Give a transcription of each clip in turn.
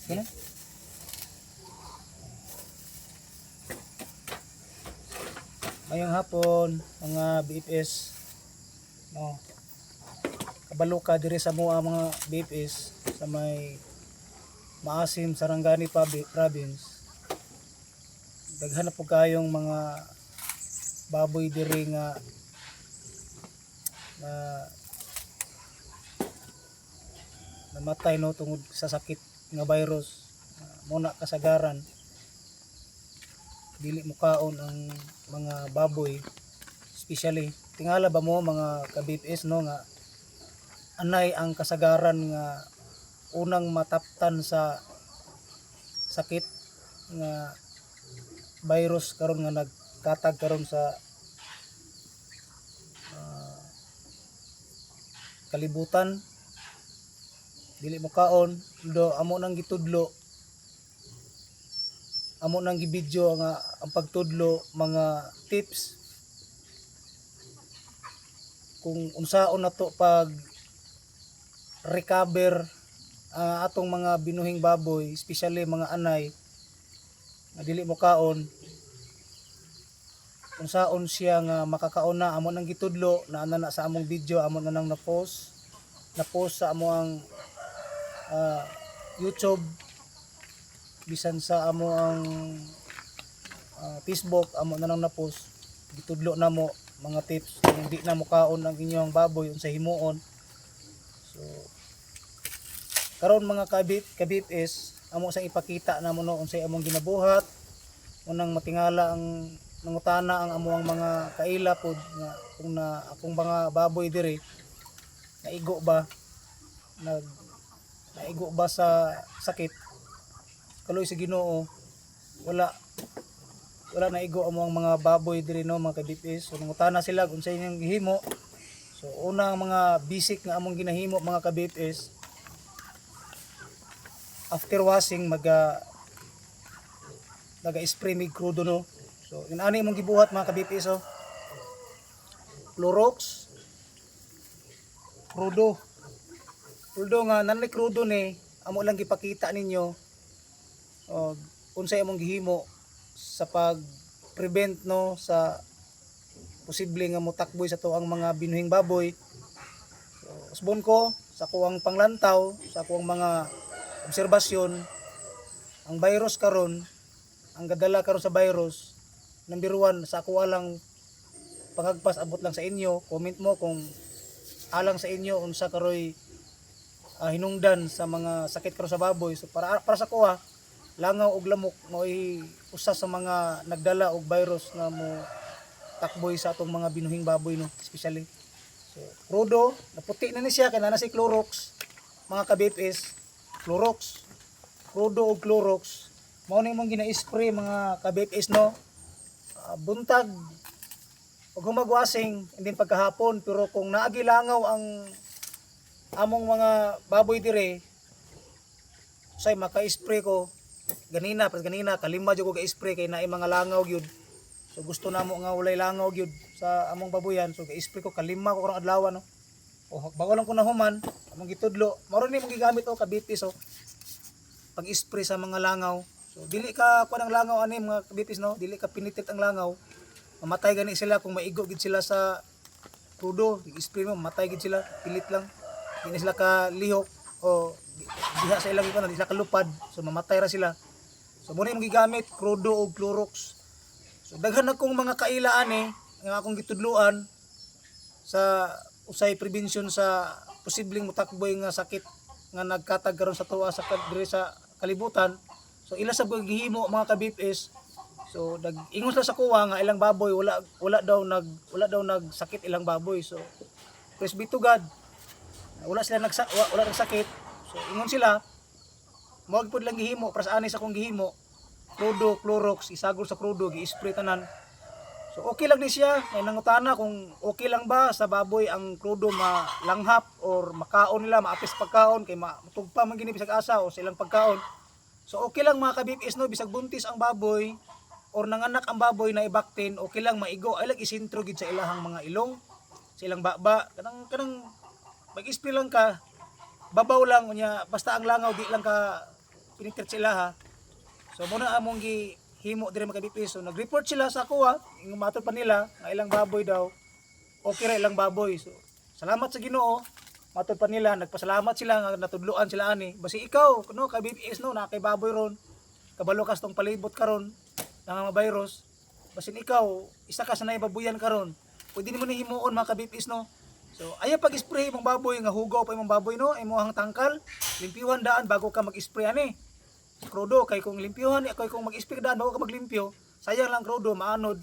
Yan. Ngayong hapon mga BFS, no, kabalo ka diri sa mga BFS sa may Maasim, Sarangani Province. Daghan na po kayong mga baboy diri nga na namatay no tungod sa sakit nga virus. Muna kasagaran dili mo kaon ang mga baboy, especially tingala ba mo mga ka-BFS no nga anay ang kasagaran nga unang mataptan sa sakit nga virus karon nga nagkatag karon sa kalibutan. Dili mo kaon do amo nang gitudlo, amo nang gibidyo nga ang pagtudlo mga tips kung unsaon nato pag recover atong mga binuhing baboy, especially mga anay nga dili mo kaon, unsaon siya nga makakaon na. Amo nang gitudlo na ana na sa among video, amo na nang na-post sa amo ang YouTube, bisan sa amo ang Facebook, amo na nang na-post. Gitudlo na mo mga tips kung di na mo kaon ang inyong baboy unsa himuon. So karon mga ka-BFS, amo sang ipakita na mo no unsay among ginabuhat, unang matingala ang nangutana ang amuang mga kaila pod nga kung na akong mga baboy diri naigo ba naigo ba sa sakit. Kaloy sa Ginoo wala naigo ang mga baboy diri no mga ka-BFS. So nangutana sila kung unsay inyong gihimo. So unang mga basic nga among ginahimo mga ka-BFS, after washing naga-spray mig crudo no. So inani imong gibuhat mga ka-BFS oh. Clorox, crudo nga nanay crudo ni amo lang gipakita ninyo unsay among gihimo sa pag prevent no sa posible nga motakboy sa tuang mga binuhing baboy. So usbon ko sa kuwang panglantaw, sa kuwang mga obserbasyon, ang virus karon, ang gadala karon sa virus, number 1 sa ako alang pangagpas abot lang sa inyo. Comment mo kung alang sa inyo unsa karoy hinungdan sa mga sakit karon sa baboy. So para sa kuha, langaw og lamok mo'y usa sa mga nagdala og virus na mo takboy sa atong mga binuhing baboy no, especially. So crudo, naputi na ni siya kay na si Clorox mga ka-BFS. Clorox, crudo o Clorox mao ni mong gina-spray mga ka-BFS no. Buntag ug humagwasing hindi pagkahapon, pero kung naagi langaw ang among mga baboy dire say maka-spray ko ganina kalima jud ko ga-spray kay naay mga langaw gyud. So gusto namo nga walay langaw gyud sa among baboyan, so ga-spray ko kalima ko karong adlaw no. O bago lang ko nahuman among gitudlo mao ni mong gigamit o ka-BFS oh, pag-spray sa mga langaw. So dili ka kuan ang langaw ani mga ka-BFS no, dili ka pinitit ang langaw, mamatay gani sila kung maigo gid sila sa crudo. I-spray mo mamatay gid sila, pilit lang, hindi sila ka lihok o diha sa ilang ipon, di sila kalupad, so mamatay ra sila. So muna mong gigamit crudo o Clorox. So daghan akong mga kaila ani nga akong gitudluan sa usay prevention sa posibleng motakboy nga sakit nga nagkatag karon sa tuwa sa diri sa kalibutan. So ila sa gihimo mga ka-BFS, so ingon sila sa kuha nga ilang baboy wala daw nagsakit ilang baboy. So praise be to God, wala nagsakit. So ingon sila mo gid lang gihimo para sa ani sa kong gihimo crudo Clorox, isagol sa crudo gi-spray tanan. So okay lang ni siya, may nangutana kung okay lang ba sa baboy ang crudo malanghap or makaon nila, maapis pagkaon kay matugpa man gini bisag asa o silang pagkaon. So okay lang mga ka-BFS no, bisag buntis ang baboy or nanganak ang baboy na ibaktin, okay lang maigo, ay lang isintro gid sa ilahang mga ilong, sa ilang baba, kanang mag-spray lang ka, babaw lang unya, basta ang langaw di lang ka pinitrit sila ha. So muna among gihimo dire mga kabipis. So nag-report sila sa ako ha. Yung matod pa nila nga ilang baboy daw. Okay ra ilang baboy. So salamat sa Ginoo. Matod pa nila nagpasalamat sila nga natudloan sila ani. Basi ikaw no kabipis no na kay baboy ron. Kabalo kas tong palibot karon ng mga virus. Basin ikaw isa ka sa naibabuyan karon. Pwede nimo ni himuon mga kabipis no. So ayaw pag-spray imong baboy nga hugaw pa imong baboy no, imong tangkal, limpyuhan daan bago ka mag-spray ani. Krudo kay kung limpyuhan kay kung mag-spray daan bago ka maglimpyo, sayang lang krudo maanod.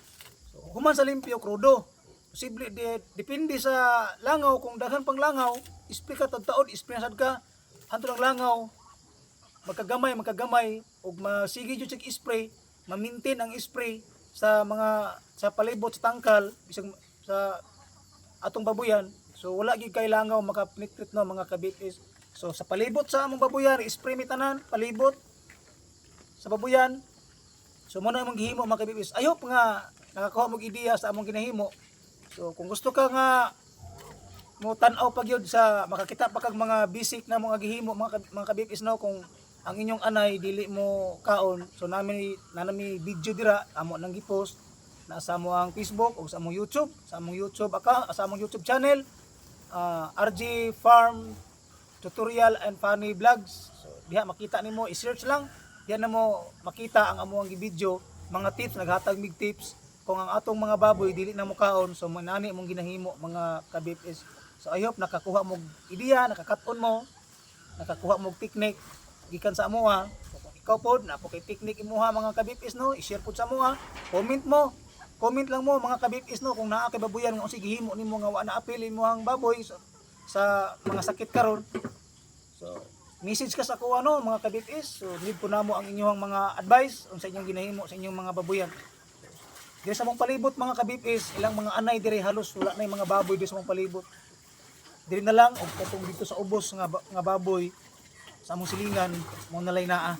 So human sa limpyo krudo. Posible depende sa langaw kung daghan pang langaw, spray ka taud-taud, spray sad ka. Hantud ang langaw magkagamay ug masigi jud sig spray, ma-maintain ang spray sa mga sa palibot sa tangkal bisag sa atong baboyan. So wala gyud kay langaw makapenetrit no mga kabipis. So sa palibot sa among baboyan, spray mi tanan palibot sa baboyan. So mo na imong gihimo mga kabipis. Ayop nga nakakuha mo ideya sa among ginahimo. So kung gusto ka nga mo tan-aw pa gyud sa makakita pa kag mga basic na mga gihimo mga kabipis no kung ang inyong anay dili mo kaon. So nami video dira amo nang gi-post na sa among Facebook o sa among YouTube, sa among YouTube channel, RG Farm Tutorial and Funny Vlogs. So diha makita nimo, i-search lang, diha na mo makita ang among video, mga tips, naghatag mig tips kung ang atong mga baboy dili na mo kaon. So manani mong ginahimo mga kabipis. So I hope nakakuha mo ideya, nakakaton mo, nakakuha mo technique gikan sa amoa. So, kung ikaw pod na po kay technique imuha mga kabipis no, i-share pod sa amoa, comment lang mo mga kabipis no kung naa kay baboyan nga sige himo nimo nga wa na apil mo ang baboy sa mga sakit karon. So message ka sa kuha no mga kabipis. So need po namo ang inyong mga advice unsa inyong ginahimo sa inyong mga baboyan. Diri sa mong palibot mga kabipis, ilang mga anay diri halos wala na yung mga baboy diri sa mong palibot. Diri na lang og katong dito sa ubos nga baboy sa among silingan mo nalay naa.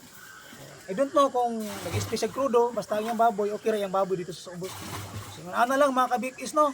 I don't know kung nag-spray sa krudo, basta yung baboy, okay ra yung baboy dito sa ubos. So, ana lang mga kabipis no.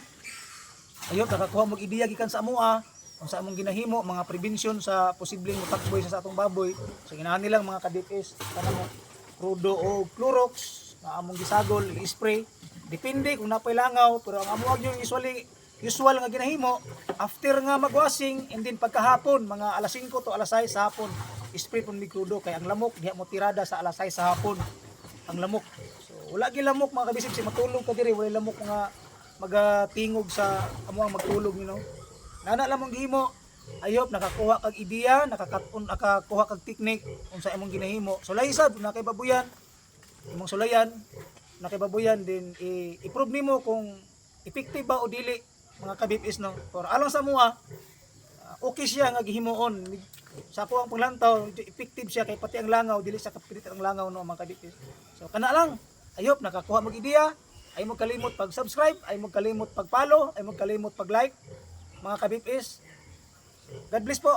Ayun, nakakuha mo ideya gikan sa amoa, kung sa among ginahimo, mga prevention sa posibleng mutakboy sa atong baboy. So, ginahan nilang mga kabipis, kanang krudo o Clorox, na among gisagol, i-spray. Depende kung napay langaw, pero ang amuag yung usual nga ginahimo, after nga magwashing, and then pagkahapon, mga alas 5 to alas 6 sa hapon, spray pun mikrudo kay ang lamok diha mo tirada sa alas 6 sa hapon ang lamok. So wala gi lamok mga kabisig si matulog ka diri wala lamok nga magatingog sa amo ang magtulog you know. Nana lamong gihimo ayop nakakuha kag ideya nakakuha kag technique unsa imong ginahimo. Sulay sad na kay baboyan imong sulayan na kay baboyan din i-prove nimo kung effective ba o dili mga kabipis no. For alang sa mua okay siya nga gihimuon sa ako ang paglantaw effective siya kay pati ang langaw dili sa kapilit ang langaw no mga kabipis. So kana lang ayop nakakuha mo ideya ay mo kalimot pag-subscribe ay mo kalimot pag-follow ay mo kalimot pag-like mga kabipis. God bless po.